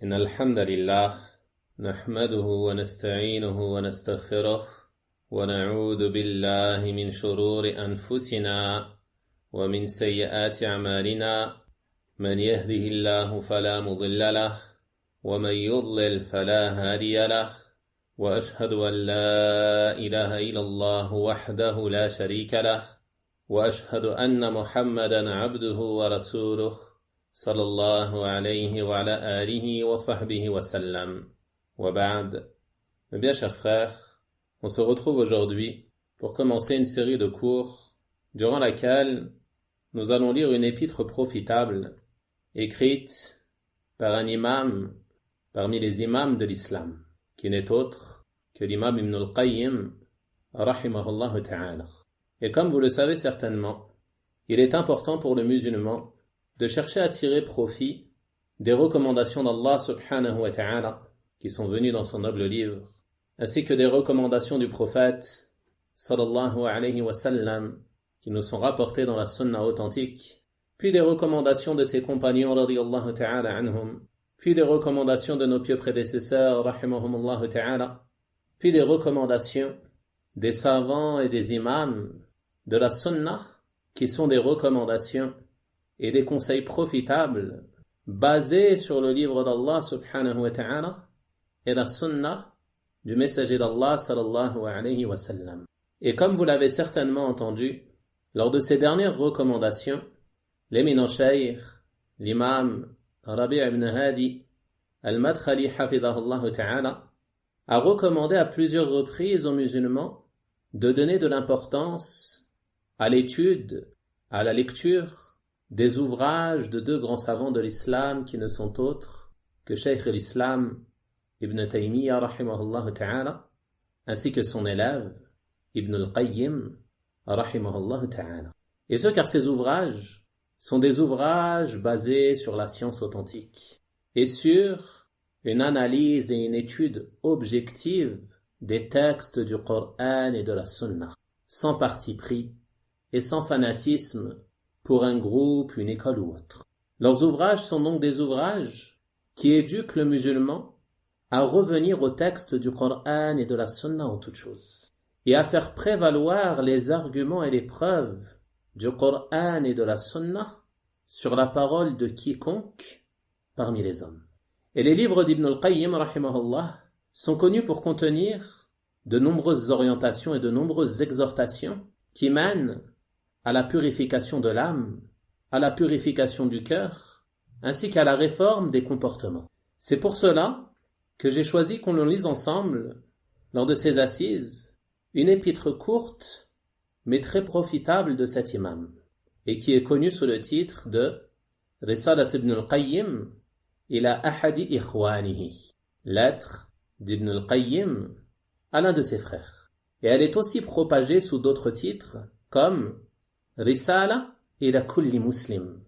إن الحمد لله نحمده ونستعينه ونستغفره ونعوذ بالله من شرور أنفسنا ومن سيئات أعمالنا من يهده الله فلا مضل له ومن يضلل فلا هادي له وأشهد أن لا إله إلا الله وحده لا شريك له وأشهد أن محمدا عبده ورسوله صلى الله عليه وعلى آله وصحبه وسلم وبعد. Mes bien chers frères, on se retrouve aujourd'hui pour commencer une série de cours durant laquelle nous allons lire une épître profitable écrite par un imam parmi les imams de l'islam, qui n'est autre que l'imam Ibn al-Qayyim rahimahullah ta'ala. Et comme vous le savez certainement, il est important pour le musulman de chercher à tirer profit des recommandations d'Allah subhanahu wa ta'ala qui sont venues dans son noble livre, ainsi que des recommandations du prophète sallallahu alayhi wa sallam qui nous sont rapportées dans la sunna authentique, puis des recommandations de ses compagnons radiyallahu ta'ala anhum, puis des recommandations de nos pieux prédécesseurs rahimahumullah ta'ala, puis des recommandations des savants et des imams de la sunna qui sont des recommandations et des conseils profitables basés sur le livre d'Allah subhanahu wa ta'ala et la sunna du messager d'Allah sallallahu alayhi wa sallam. Et comme vous l'avez certainement entendu, lors de ces dernières recommandations, l'éminent cheikh, l'imam Rabi' ibn Hadi al-Madkhali hafidhahullah ta'ala, a recommandé à plusieurs reprises aux musulmans de donner de l'importance à l'étude, à la lecture des ouvrages de deux grands savants de l'islam qui ne sont autres que Cheikh l'Islam Ibn Taymiyyah rahimahullah ta'ala, ainsi que son élève Ibn al-Qayyim rahimahullah ta'ala. Et ce car ces ouvrages sont des ouvrages basés sur la science authentique et sur une analyse et une étude objective des textes du Coran et de la Sunna, sans parti pris et sans fanatisme pour un groupe, une école ou autre. Leurs ouvrages sont donc des ouvrages qui éduquent le musulman à revenir au texte du Coran et de la Sunna en toutes choses, et à faire prévaloir les arguments et les preuves du Coran et de la Sunna sur la parole de quiconque parmi les hommes. Et les livres d'Ibn al-Qayyim rahimahullah sont connus pour contenir de nombreuses orientations et de nombreuses exhortations qui mènent à la purification de l'âme, à la purification du cœur, ainsi qu'à la réforme des comportements. C'est pour cela que j'ai choisi qu'on le lise ensemble, lors de ces assises, une épître courte, mais très profitable de cet imam, et qui est connue sous le titre de Risalat ibn al-Qayyim ila ahadi ikhwanihi, lettre d'Ibn al-Qayyim à l'un de ses frères. Et elle est aussi propagée sous d'autres titres, comme Risala ila kulli muslim,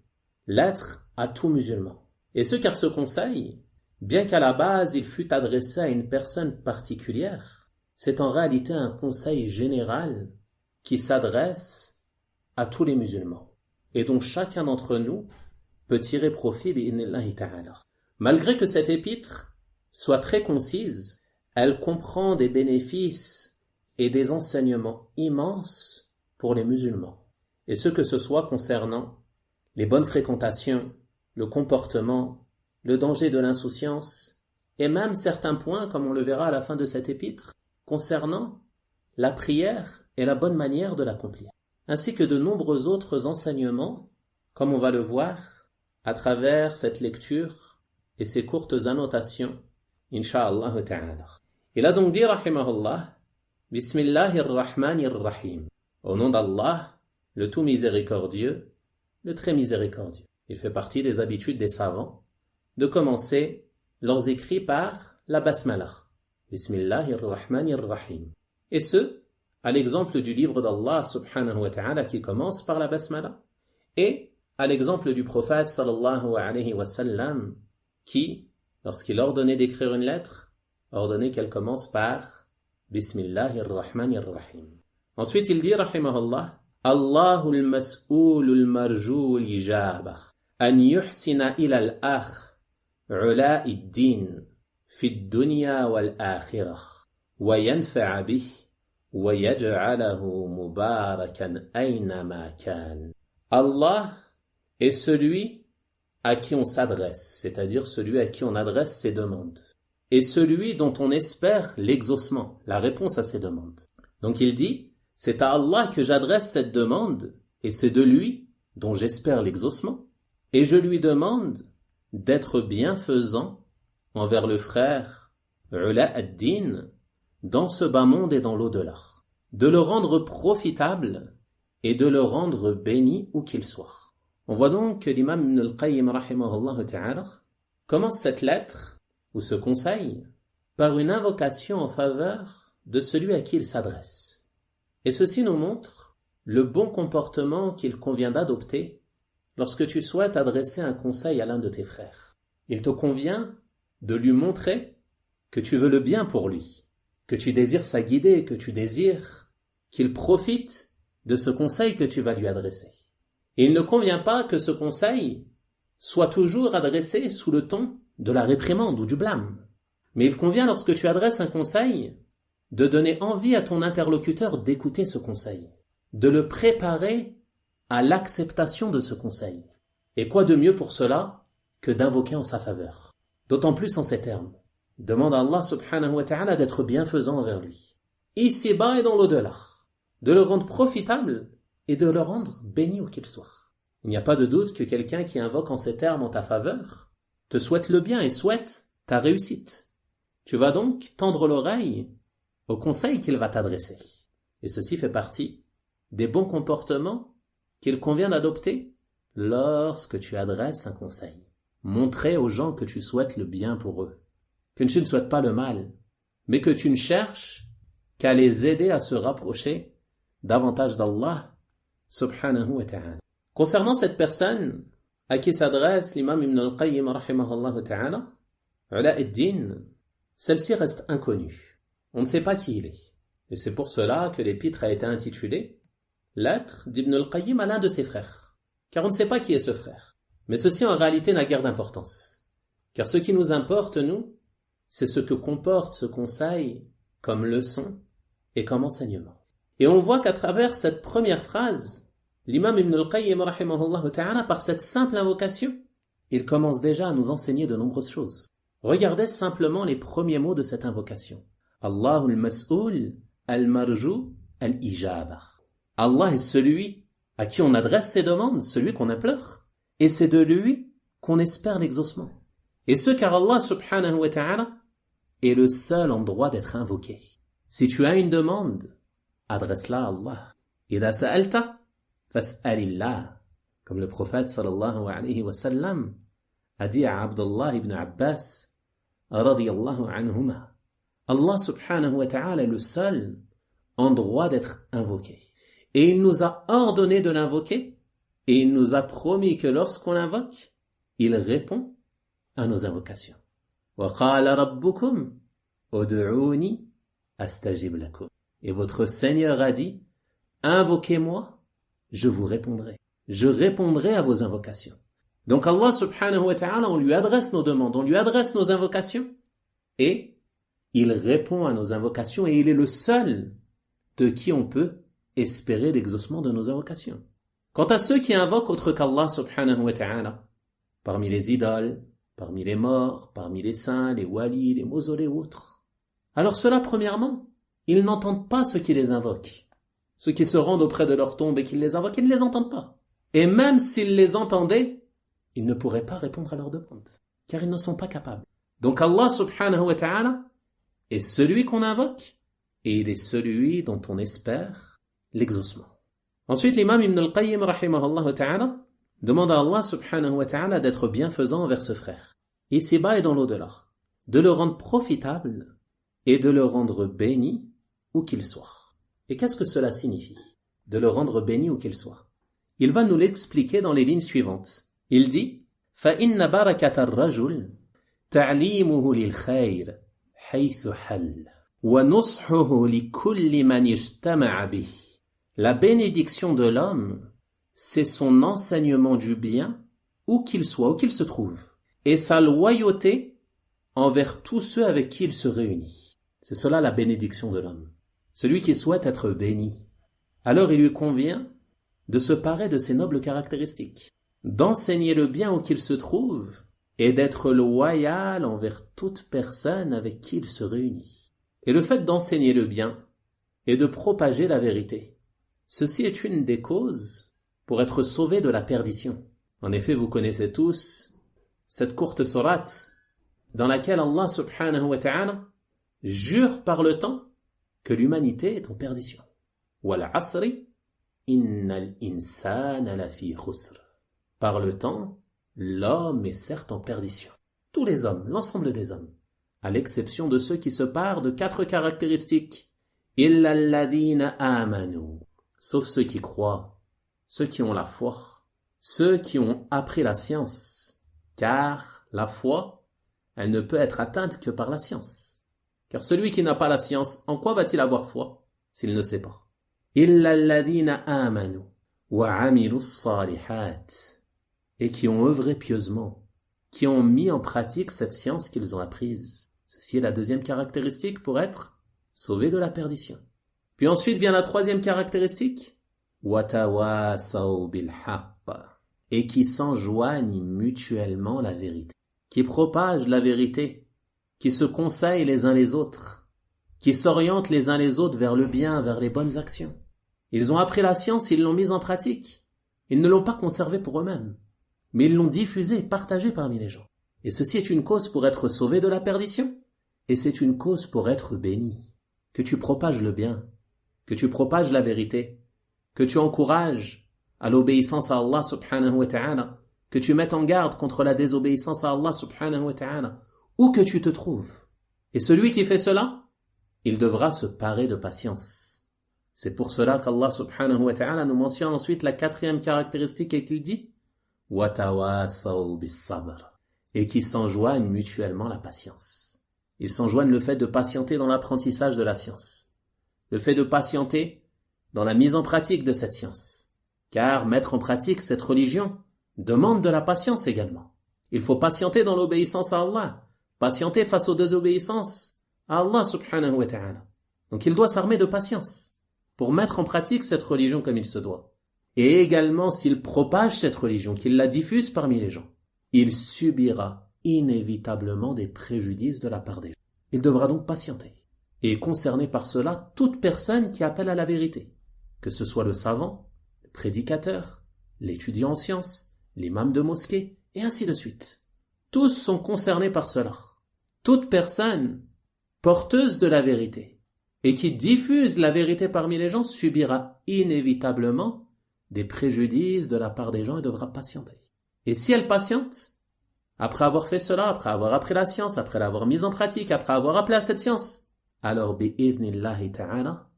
lettre à tout musulman. Et ce car ce conseil, bien qu'à la base il fût adressé à une personne particulière, c'est en réalité un conseil général qui s'adresse à tous les musulmans et dont chacun d'entre nous peut tirer profit bi'idhnillahi ta'ala. Malgré que cette épître soit très concise, elle comprend des bénéfices et des enseignements immenses pour les musulmans. Et ce que ce soit concernant les bonnes fréquentations, le comportement, le danger de l'insouciance, et même certains points, comme on le verra à la fin de cette épître, concernant la prière et la bonne manière de l'accomplir, ainsi que de nombreux autres enseignements, comme on va le voir à travers cette lecture et ces courtes annotations, insha'Allah ta'ala. Il a donc dit, rahimahullah, Bismillahirrahmanirrahim, au nom d'Allah, le tout miséricordieux, le très miséricordieux. Il fait partie des habitudes des savants de commencer leurs écrits par la basmala. Bismillahirrahmanirrahim. Et ce, à l'exemple du livre d'Allah subhanahu wa ta'ala qui commence par la basmala, et à l'exemple du prophète sallallahu alayhi wa sallam qui, lorsqu'il ordonnait d'écrire une lettre, ordonnait qu'elle commence par Bismillahirrahmanirrahim. Ensuite, il dit, rahimahullah, Allahul mas'oulul marjoul ijabah, an yuhsina ila al-akh علاء الدين في الدنيا والآخرة وينفع به ويجعله مباركا أينما كان. Allah est celui à qui on s'adresse, c'est-à-dire celui à qui on adresse ses demandes, et celui dont on espère l'exaucement, la réponse à ses demandes. Donc il dit, c'est à Allah que j'adresse cette demande, et c'est de lui dont j'espère l'exaucement, et je lui demande d'être bienfaisant envers le frère Ula ad-Din dans ce bas monde et dans l'au-delà, de le rendre profitable et de le rendre béni où qu'il soit. On voit donc que l'imam Ibn al-Qayyim rahimahullah ta'ala commence cette lettre ou ce conseil par une invocation en faveur de celui à qui il s'adresse. Et ceci nous montre le bon comportement qu'il convient d'adopter lorsque tu souhaites adresser un conseil à l'un de tes frères. Il te convient de lui montrer que tu veux le bien pour lui, que tu désires sa guidée, que tu désires qu'il profite de ce conseil que tu vas lui adresser. Et il ne convient pas que ce conseil soit toujours adressé sous le ton de la réprimande ou du blâme. Mais il convient, lorsque tu adresses un conseil, de donner envie à ton interlocuteur d'écouter ce conseil, de le préparer à l'acceptation de ce conseil. Et quoi de mieux pour cela que d'invoquer en sa faveur, d'autant plus en ces termes. Demande à Allah subhanahu wa ta'ala d'être bienfaisant envers lui, ici-bas et dans l'au-delà, de le rendre profitable et de le rendre béni où qu'il soit. Il n'y a pas de doute que quelqu'un qui invoque en ces termes en ta faveur te souhaite le bien et souhaite ta réussite. Tu vas donc tendre l'oreille au conseil qu'il va t'adresser. Et ceci fait partie des bons comportements qu'il convient d'adopter lorsque tu adresses un conseil. Montrer aux gens que tu souhaites le bien pour eux, que tu ne souhaites pas le mal, mais que tu ne cherches qu'à les aider à se rapprocher davantage d'Allah subhanahu wa ta'ala. Concernant cette personne à qui s'adresse l'imam Ibn al-Qayyim rahimahullah ta'ala, Ula ad-Din, celle-ci reste inconnue. On ne sait pas qui il est. Et c'est pour cela que l'épître a été intitulée Lettre d'Ibn al-Qayyim à l'un de ses frères. Car on ne sait pas qui est ce frère. Mais ceci en réalité n'a guère d'importance. Car ce qui nous importe, nous, c'est ce que comporte ce conseil comme leçon et comme enseignement. Et on voit qu'à travers cette première phrase, l'imam Ibn al-Qayyim rahimahullah ta'ala, par cette simple invocation, il commence déjà à nous enseigner de nombreuses choses. Regardez simplement les premiers mots de cette invocation. Allahul mas'oul al-marju al-ijaba. Allah est celui à qui on adresse ses demandes, celui qu'on implore, et c'est de lui qu'on espère l'exaucement. Et ce car Allah subhanahu wa ta'ala est le seul en droit d'être invoqué. Si tu as une demande, adresse-la à Allah. Idha sa'alta, fas'alillah. Comme le prophète sallallahu alayhi wa sallam a dit à Abdullah ibn Abbas radiyallahu anhuma. Allah subhanahu wa ta'ala est le seul en droit d'être invoqué. Et il nous a ordonné de l'invoquer, et il nous a promis que lorsqu'on l'invoque, il répond à nos invocations. وَقَالَ رَبُّكُمْ أُدْعُونِي أَسْتَجِبْ لَكُمْ. Et votre Seigneur a dit, invoquez-moi, je vous répondrai. Je répondrai à vos invocations. Donc Allah subhanahu wa ta'ala, on lui adresse nos demandes, on lui adresse nos invocations, et il répond à nos invocations, et il est le seul de qui on peut espérer l'exaucement de nos invocations. Quant à ceux qui invoquent autre qu'Allah subhanahu wa ta'ala, parmi les idoles, parmi les morts, parmi les saints, les walis, les mausolées ou autres, alors ceux-là, premièrement, ils n'entendent pas ceux qui les invoquent. Ceux qui se rendent auprès de leur tombe et qui les invoquent, ils ne les entendent pas. Et même s'ils les entendaient, ils ne pourraient pas répondre à leurs demandes, car ils ne sont pas capables. Donc Allah subhanahu wa ta'ala est celui qu'on invoque, et il est celui dont on espère l'exaucement. Ensuite, l'imam Ibn al-Qayyim rahimahullah ta'ala demande à Allah subhanahu wa ta'ala d'être bienfaisant envers ce frère, ici-bas et dans l'au-delà, de le rendre profitable et de le rendre béni où qu'il soit. Et qu'est-ce que cela signifie, de le rendre béni où qu'il soit? Il va nous l'expliquer dans les lignes suivantes. Il dit فَإِنَّ بَرَكَةَ الرَّجُلِ تَعْلِيمُهُ لِلْخَيْرِ حَيْثُ حَلَّ وَنُصْحُهُ لِكُلِّ مَنِ اجْتَمَعَ بِهِ. La bénédiction de l'homme, c'est son enseignement du bien, où qu'il soit, où qu'il se trouve, et sa loyauté envers tous ceux avec qui il se réunit. C'est cela la bénédiction de l'homme. Celui qui souhaite être béni, alors il lui convient de se parer de ces nobles caractéristiques, d'enseigner le bien où qu'il se trouve et d'être loyal envers toute personne avec qui il se réunit. Et le fait d'enseigner le bien et de propager la vérité, ceci est une des causes pour être sauvé de la perdition. En effet, vous connaissez tous cette courte sourate dans laquelle Allah subhanahu wa ta'ala jure par le temps que l'humanité est en perdition. Wal asri innal insana lafi khusr. Par le temps, l'homme est certes en perdition. Tous les hommes, l'ensemble des hommes, à l'exception de ceux qui se parent de 4 caractéristiques. Illa alladhina amanu. Sauf ceux qui croient, ceux qui ont la foi, ceux qui ont appris la science. Car la foi, elle ne peut être atteinte que par la science. Car celui qui n'a pas la science, en quoi va-t-il avoir foi s'il ne sait pas? Illa alladhina amanu wa amilu s-salihat. Et qui ont œuvré pieusement, qui ont mis en pratique cette science qu'ils ont apprise. Ceci est la deuxième caractéristique pour être sauvé de la perdition. Puis ensuite vient la troisième caractéristique, وَتَوَاسَوْا بِالْحَقِّ, et qui s'enjoignent mutuellement la vérité, qui propagent la vérité, qui se conseillent les uns les autres, qui s'orientent les uns les autres vers le bien, vers les bonnes actions. Ils ont appris la science, ils l'ont mise en pratique. Ils ne l'ont pas conservée pour eux-mêmes, mais ils l'ont diffusée, partagée parmi les gens. Et ceci est une cause pour être sauvé de la perdition, et c'est une cause pour être béni. Que tu propages le bien, que tu propages la vérité, que tu encourages à l'obéissance à Allah subhanahu wa ta'ala, que tu mettes en garde contre la désobéissance à Allah subhanahu wa ta'ala, où que tu te trouves. Et celui qui fait cela, il devra se parer de patience. C'est pour cela qu'Allah subhanahu wa ta'ala nous mentionne ensuite la 4e caractéristique et qu'il dit « وَتَوَاسَوْا بِالصَّبْرِ » et qui s'enjoignent mutuellement la patience. Ils s'enjoignent le fait de patienter dans l'apprentissage de la science, le fait de patienter dans la mise en pratique de cette science. Car mettre en pratique cette religion demande de la patience également. Il faut patienter dans l'obéissance à Allah, patienter face aux désobéissances à Allah subhanahu wa ta'ala. Donc il doit s'armer de patience pour mettre en pratique cette religion comme il se doit. Et également, s'il propage cette religion, qu'il la diffuse parmi les gens, il subira inévitablement des préjudices de la part des gens. Il devra donc patienter. Et est concerné par cela toute personne qui appelle à la vérité, que ce soit le savant, le prédicateur, l'étudiant en sciences, l'imam de mosquée, et ainsi de suite. Tous sont concernés par cela. Toute personne porteuse de la vérité et qui diffuse la vérité parmi les gens subira inévitablement des préjudices de la part des gens et devra patienter. Et si elle patiente, après avoir fait cela, après avoir appris la science, après l'avoir mise en pratique, après avoir appelé à cette science, alors bi'idhnillahi ta'ala,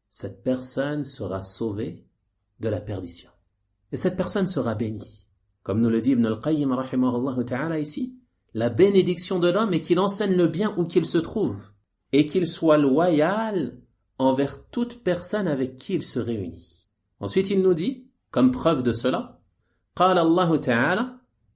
cette personne sera sauvée de la perdition. Et cette personne sera bénie. Comme nous le dit Ibn al-Qayyim rahimahullah ta'ala ici, la bénédiction de l'homme est qu'il enseigne le bien où qu'il se trouve et qu'il soit loyal envers toute personne avec qui il se réunit. Ensuite il nous dit, comme preuve de cela, قال الله تعالى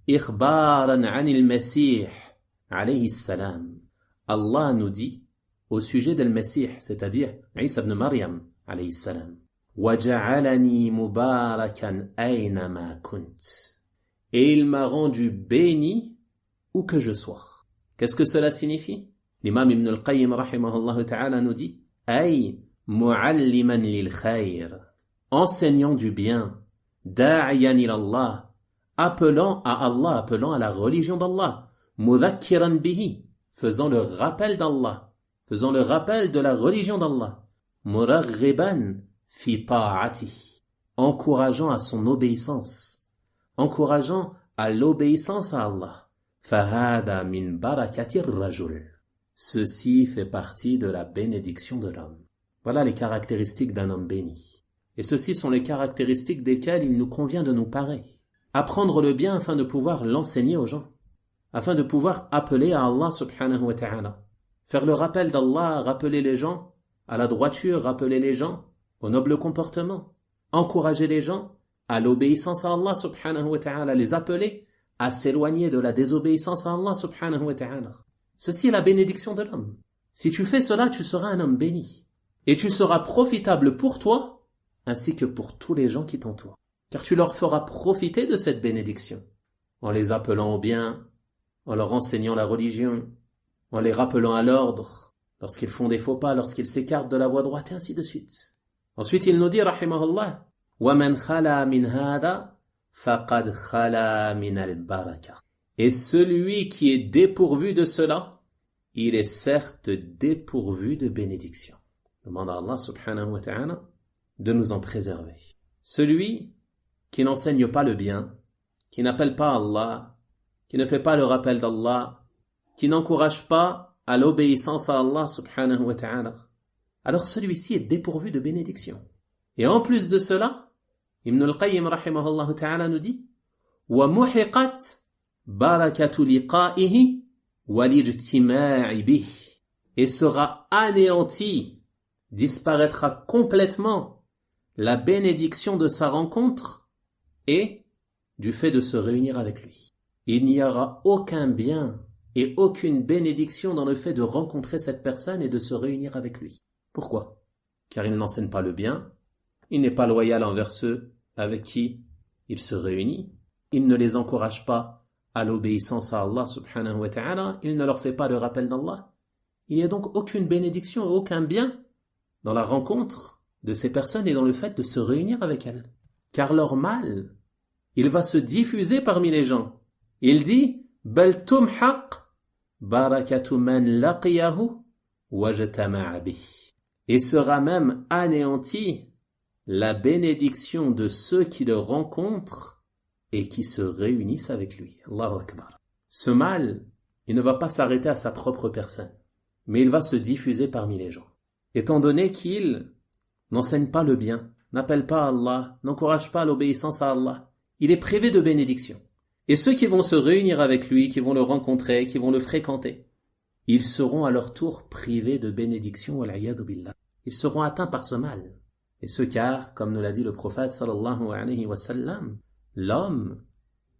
إخبارا عن المسيح عليه السلام. Allah nous dit au sujet del Messie, c'est-à-dire Isa ibn Maryam alayhi salam, وَجَعَلَنِي مُبَارَكًا أَيْنَمَا كُنْتِ, et il m'a rendu béni où que je sois. Qu'est-ce que cela signifie? L'imam Ibn al-Qayyim rahimahullah ta'ala nous dit أي معلما للخير, enseignant du bien, داعيا إلى الله, appelant à Allah, appelant à la religion d'Allah, مذكرا به, faisant le rappel d'Allah, faisant le rappel de la religion d'Allah, مرغبا في طاعته, encourageant à son obéissance, encourageant à l'obéissance à Allah. فهذا من بركة الرجل, ceci fait partie de la bénédiction de l'homme. Voilà les caractéristiques d'un homme béni. Et ceci sont les caractéristiques desquelles il nous convient de nous parer. Apprendre le bien afin de pouvoir l'enseigner aux gens, afin de pouvoir appeler à Allah subhanahu wa ta'ala. Faire le rappel d'Allah, rappeler les gens à la droiture, rappeler les gens au noble comportement. Encourager les gens à l'obéissance à Allah subhanahu wa ta'ala, les appeler à s'éloigner de la désobéissance à Allah subhanahu wa ta'ala. Ceci est la bénédiction de l'homme. Si tu fais cela, tu seras un homme béni. Et tu seras profitable pour toi, ainsi que pour tous les gens qui t'entourent. Car tu leur feras profiter de cette bénédiction, en les appelant au bien, en leur enseignant la religion, en les rappelant à l'ordre, lorsqu'ils font des faux pas, lorsqu'ils s'écartent de la voie droite, et ainsi de suite. Ensuite, il nous dit, rahimahullah, وَمَنْ خَلَى مِنْ هَذَا فَقَدْ خَلَى مِنَ الْبَرَكَةِ. Et celui qui est dépourvu de cela, il est certes dépourvu de bénédiction. Demande à Allah subhanahu wa ta'ala de nous en préserver. Celui qui n'enseigne pas le bien, qui n'appelle pas Allah, qui ne fait pas le rappel d'Allah, qui n'encourage pas à l'obéissance à Allah subhanahu wa ta'ala, alors celui-ci est dépourvu de bénédiction. Et en plus de cela, Ibn al-Qayyim rahimahullah ta'ala nous dit وَمُحِقَتْ بَرَكَةُ لِقَائِهِ وَالِاجْتِمَاعِ بِهِ. Et sera anéanti, disparaîtra complètement la bénédiction de sa rencontre et du fait de se réunir avec lui. Il n'y aura aucun bien et aucune bénédiction dans le fait de rencontrer cette personne et de se réunir avec lui. Pourquoi? Car il n'enseigne pas le bien, il n'est pas loyal envers ceux avec qui il se réunit, il ne les encourage pas à l'obéissance à Allah subhanahu wa ta'ala, il ne leur fait pas de rappel d'Allah. Il n'y a donc aucune bénédiction et aucun bien dans la rencontre de ces personnes et dans le fait de se réunir avec elles. Car leur mal, il va se diffuser parmi les gens. Il dit بَلْ تُمْحَقْ بَرَكَةُ مَنْ لَقِيَهُ وَاجْتَمَعَ بِهِ. Et sera même anéanti la bénédiction de ceux qui le rencontrent et qui se réunissent avec lui. Allahu Akbar. Ce mal, il ne va pas s'arrêter à sa propre personne, mais il va se diffuser parmi les gens. Étant donné qu'il n'enseigne pas le bien, n'appelle pas Allah, n'encourage pas l'obéissance à Allah, il est privé de bénédiction. Et ceux qui vont se réunir avec lui, qui vont le rencontrer, qui vont le fréquenter, ils seront à leur tour privés de bénédiction, wal-'iyadhu billah. Ils seront atteints par ce mal. Et ce car, comme nous l'a dit le prophète sallallahu alayhi wa sallam, l'homme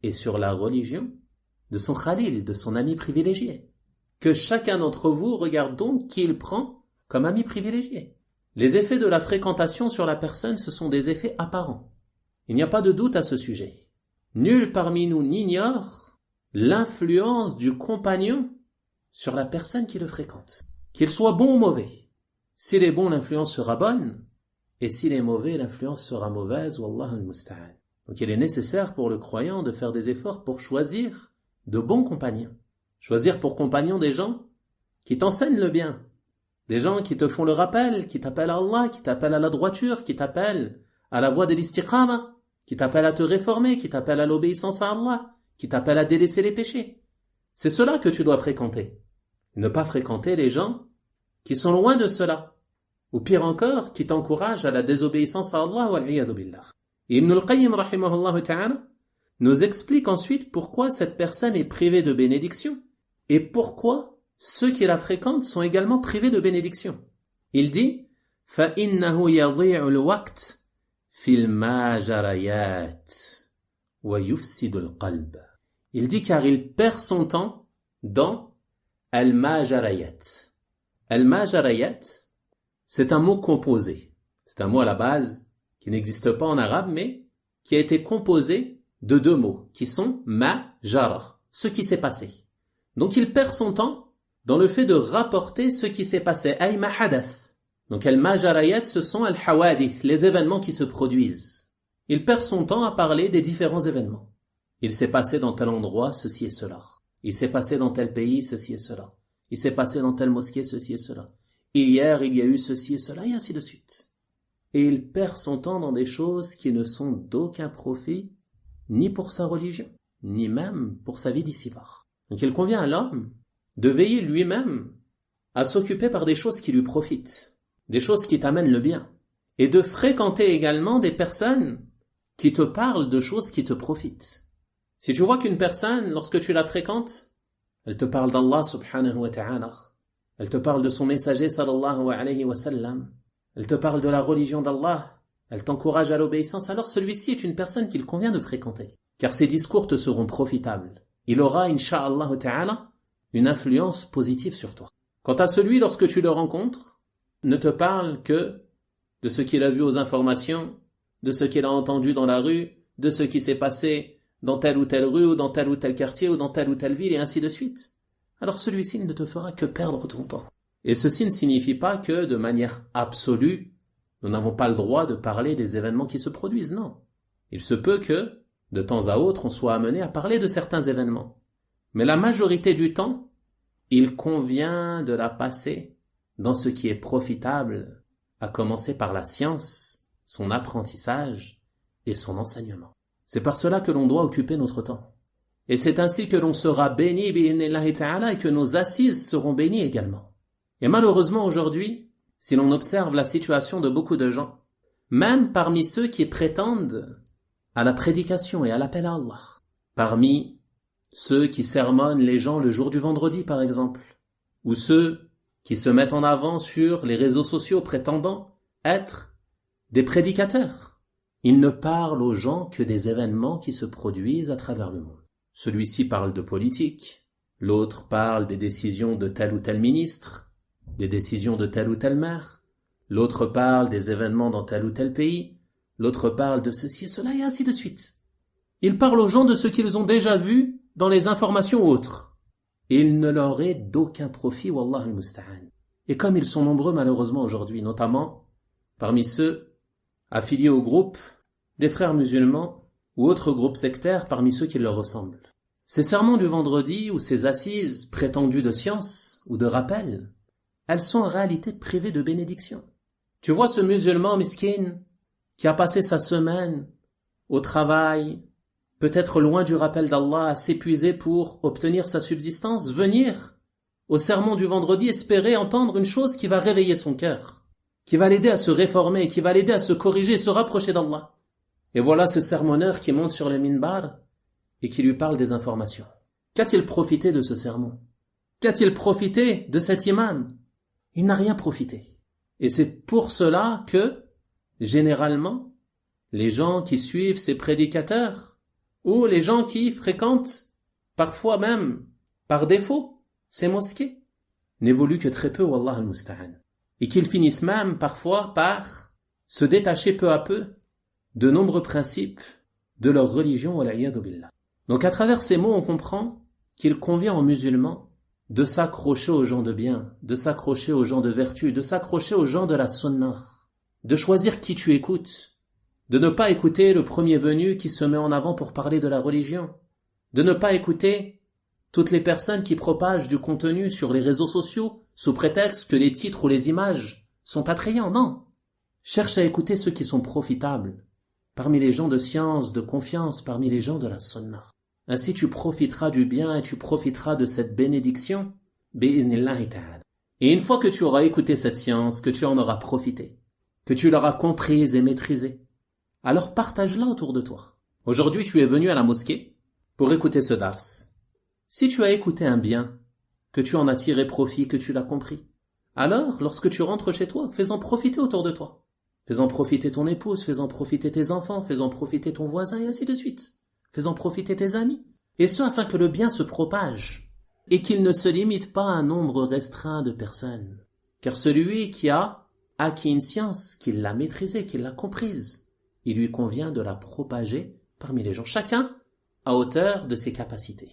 est sur la religion de son khalil, de son ami privilégié. Que chacun d'entre vous regarde donc qui il prend comme ami privilégié. Les effets de la fréquentation sur la personne, ce sont des effets apparents. Il n'y a pas de doute à ce sujet. Nul parmi nous n'ignore l'influence du compagnon sur la personne qui le fréquente. Qu'il soit bon ou mauvais. S'il est bon, l'influence sera bonne. Et s'il est mauvais, l'influence sera mauvaise. Wallahu al-musta'an. Donc il est nécessaire pour le croyant de faire des efforts pour choisir de bons compagnons. Choisir pour compagnons des gens qui t'enseignent le bien. Des gens qui te font le rappel, qui t'appellent à Allah, qui t'appellent à la droiture, qui t'appellent à la voie de l'istiqama, qui t'appellent à te réformer, qui t'appellent à l'obéissance à Allah, qui t'appellent à délaisser les péchés. C'est cela que tu dois fréquenter. Ne pas fréquenter les gens qui sont loin de cela. Ou pire encore, qui t'encouragent à la désobéissance à Allah, wal-'iyadhu billah. Ibn al-Qayyim rahimahullah ta'ala nous explique ensuite pourquoi cette personne est privée de bénédiction et pourquoi ceux qui la fréquentent sont également privés de bénédiction. Il dit فَإِنَّهُ يَضِيعُ الْوَقْتِ فِي الْمَاجَرَيَاتِ وَيُفْسِدُ الْقَلْبِ. Il dit car il perd son temps dans al-majarayat. Al-majarayat, c'est un mot composé. C'est un mot à la base qui n'existe pas en arabe, mais qui a été composé de deux mots, qui sont majara, ce qui s'est passé. Donc il perd son temps dans le fait de rapporter ce qui s'est passé, ay ma hadath. Donc al-majarayat, ce sont al-hawadith, les événements qui se produisent. Il perd son temps à parler des différents événements. Il s'est passé dans tel endroit ceci et cela. Il s'est passé dans tel pays ceci et cela. Il s'est passé dans telle mosquée ceci et cela. Hier, il y a eu ceci et cela, et ainsi de suite. Et il perd son temps dans des choses qui ne sont d'aucun profit, ni pour sa religion, ni même pour sa vie d'ici-bas. Donc il convient à l'homme de veiller lui-même à s'occuper par des choses qui lui profitent, des choses qui t'amènent le bien, et de fréquenter également des personnes qui te parlent de choses qui te profitent. Si tu vois qu'une personne, lorsque tu la fréquentes, elle te parle d'Allah subhanahu wa ta'ala, elle te parle de son messager sallallahu alayhi wa sallam, elle te parle de la religion d'Allah, elle t'encourage à l'obéissance, alors celui-ci est une personne qu'il convient de fréquenter. car ses discours te seront profitables. Il aura, incha'Allah ta'ala, une influence positive sur toi. Quant à celui, lorsque tu le rencontres, ne te parle que de ce qu'il a vu aux informations, de ce qu'il a entendu dans la rue, de ce qui s'est passé dans telle ou telle rue, ou dans tel ou tel quartier, ou dans telle ou telle ville, et ainsi de suite. Alors celui-ci ne te fera que perdre ton temps. Et ceci ne signifie pas que, de manière absolue, nous n'avons pas le droit de parler des événements qui se produisent, non. Il se peut que, de temps à autre, on soit amené à parler de certains événements. Mais la majorité du temps, il convient de la passer dans ce qui est profitable, à commencer par la science, son apprentissage et son enseignement. C'est par cela que l'on doit occuper notre temps. Et c'est ainsi que l'on sera béni, bi'idhnillahi ta'ala, et que nos assises seront bénies également. Et malheureusement aujourd'hui, si l'on observe la situation de beaucoup de gens, même parmi ceux qui prétendent à la prédication et à l'appel à Allah, parmi ceux qui sermonnent les gens le jour du vendredi par exemple, ou ceux qui se mettent en avant sur les réseaux sociaux prétendant être des prédicateurs, ils ne parlent aux gens que des événements qui se produisent à travers le monde. Celui-ci parle de politique, l'autre parle des décisions de tel ou tel ministre, des décisions de tel ou tel maire, l'autre parle des événements dans tel ou tel pays, l'autre parle de ceci et cela et ainsi de suite. Ils parlent aux gens de ce qu'ils ont déjà vu dans les informations autres. Et il ne leur est d'aucun profit, wallah al-musta'an. Et comme ils sont nombreux malheureusement aujourd'hui, notamment parmi ceux affiliés au groupe des frères musulmans ou autres groupes sectaires parmi ceux qui leur ressemblent. Ces sermons du vendredi ou ces assises prétendues de science ou de rappel, elles sont en réalité privées de bénédiction. Tu vois ce musulman miskin qui a passé sa semaine au travail, peut-être loin du rappel d'Allah, à s'épuiser pour obtenir sa subsistance, venir au sermon du vendredi espérer entendre une chose qui va réveiller son cœur, qui va l'aider à se réformer, qui va l'aider à se corriger et se rapprocher d'Allah. Et voilà ce sermonneur qui monte sur le minbar et qui lui parle des informations. Qu'a-t-il profité de ce sermon? Qu'a-t-il profité de cet imam? Il n'a rien profité. Et c'est pour cela que, généralement, les gens qui suivent ces prédicateurs, ou les gens qui fréquentent, parfois même, par défaut, ces mosquées, n'évoluent que très peu, wallah al-musta'an. Et qu'ils finissent même, parfois, par se détacher peu à peu de nombreux principes de leur religion, wal'iyadhu billah. Donc à travers ces mots, on comprend qu'il convient aux musulmans de s'accrocher aux gens de bien, de s'accrocher aux gens de vertu, de s'accrocher aux gens de la sunnah, de choisir qui tu écoutes, de ne pas écouter le premier venu qui se met en avant pour parler de la religion, de ne pas écouter toutes les personnes qui propagent du contenu sur les réseaux sociaux sous prétexte que les titres ou les images sont attrayants. Non. Cherche à écouter ceux qui sont profitables, parmi les gens de science, de confiance, parmi les gens de la sunnah. Ainsi tu profiteras du bien et tu profiteras de cette bénédiction, bi'idhnillahi ta'ala. Et une fois que tu auras écouté cette science, que tu en auras profité, que tu l'auras comprise et maîtrisée, alors partage-la autour de toi. Aujourd'hui tu es venu à la mosquée pour écouter ce dars. Si tu as écouté un bien, que tu en as tiré profit, que tu l'as compris, alors lorsque tu rentres chez toi, fais-en profiter autour de toi. Fais-en profiter ton épouse, fais-en profiter tes enfants, fais-en profiter ton voisin et ainsi de suite. Fais-en profiter tes amis. Et ce afin que le bien se propage et qu'il ne se limite pas à un nombre restreint de personnes. Car celui qui a acquis une science, qui l'a maîtrisée, qui l'a comprise, il lui convient de la propager parmi les gens, chacun à hauteur de ses capacités.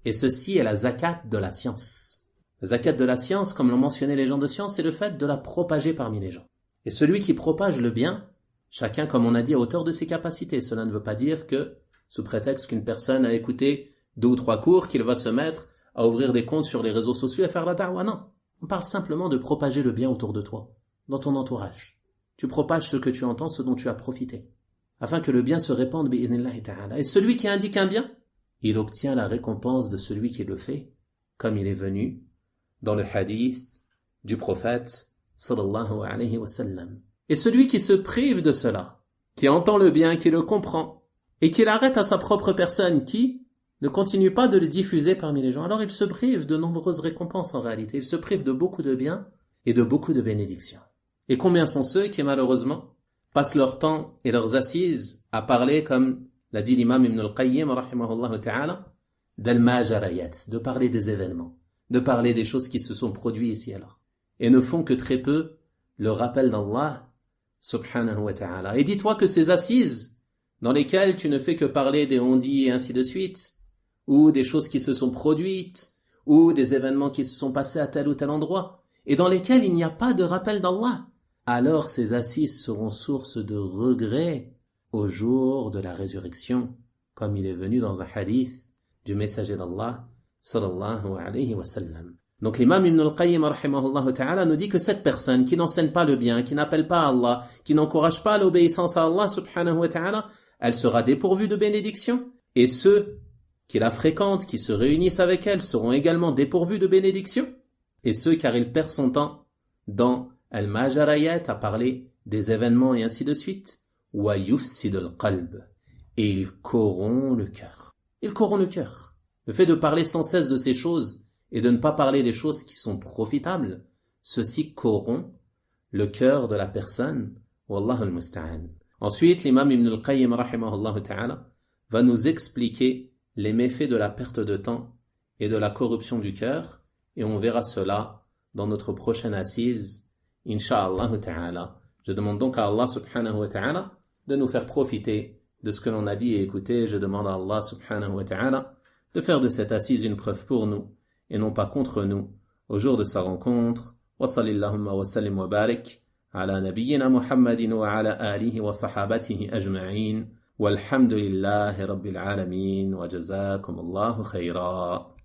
Et ceci est la zakat de la science. La zakat de la science, comme l'ont mentionné les gens de science, c'est le fait de la propager parmi les gens. Et celui qui propage le bien, chacun, comme on a dit, à hauteur de ses capacités. Cela ne veut pas dire que, sous prétexte qu'une personne a écouté 2 ou 3 cours, qu'il va se mettre à ouvrir des comptes sur les réseaux sociaux et faire la da'wa. Non. On parle simplement de propager le bien autour de toi, dans ton entourage. Tu propages ce que tu entends, ce dont tu as profité, afin que le bien se répande bi'idhnillahi ta'ala. Et celui qui indique un bien, il obtient la récompense de celui qui le fait, comme il est venu dans le hadith du prophète sallallahu alayhi wa sallam. Et celui qui se prive de cela, qui entend le bien, qui le comprend, et qui l'arrête à sa propre personne, qui ne continue pas de le diffuser parmi les gens, alors il se prive de nombreuses récompenses en réalité. Il se prive de beaucoup de biens et de beaucoup de bénédictions. Et combien sont ceux qui malheureusement passent leur temps et leurs assises à parler comme l'a dit l'imam Ibn al-Qayyim, rahimahullah ta'ala, d'al-majarayat, de parler des événements, de parler des choses qui se sont produites ici alors, et ne font que très peu le rappel d'Allah, subhanahu wa ta'ala. Et dis-toi que ces assises, dans lesquelles tu ne fais que parler des on-dit et ainsi de suite, ou des choses qui se sont produites, ou des événements qui se sont passés à tel ou tel endroit, et dans lesquels il n'y a pas de rappel d'Allah, alors ces assises seront source de regret au jour de la résurrection, comme il est venu dans un hadith du messager d'Allah, sallallahu alayhi wa sallam. Donc l'imam Ibn al-Qayyim, rahimahullah ta'ala, nous dit que cette personne qui n'enseigne pas le bien, qui n'appelle pas à Allah, qui n'encourage pas l'obéissance à Allah, subhanahu wa ta'ala, elle sera dépourvue de bénédiction, et ceux qui la fréquentent, qui se réunissent avec elle, seront également dépourvus de bénédiction, et ceux car il perd son temps dans al-majarayat, à parler des événements et ainsi de suite, wa yufsid al-qalb, et il corrompt le cœur. Il corrompt le cœur. Le fait de parler sans cesse de ces choses et de ne pas parler des choses qui sont profitables, ceci corrompt le cœur de la personne. Wallahu al-musta'an. Ensuite, l'imam Ibn al-Qayyim, rahimahullah ta'ala, va nous expliquer les méfaits de la perte de temps et de la corruption du cœur, et on verra cela dans notre prochaine assise, insha'Allah ta'ala. Je demande donc à Allah subhanahu wa ta'ala de nous faire profiter de ce que l'on a dit et écouté. Je demande à Allah subhanahu wa ta'ala de faire de cette assise une preuve pour nous et non pas contre nous au jour de sa rencontre. Wa sallallahu wa sallim wa barik ala nabiyyina Muhammadin wa ala alihi wa sahabatihi ajma'in. Walhamdulillahi rabbil alamin wa jazakumullahu khayra.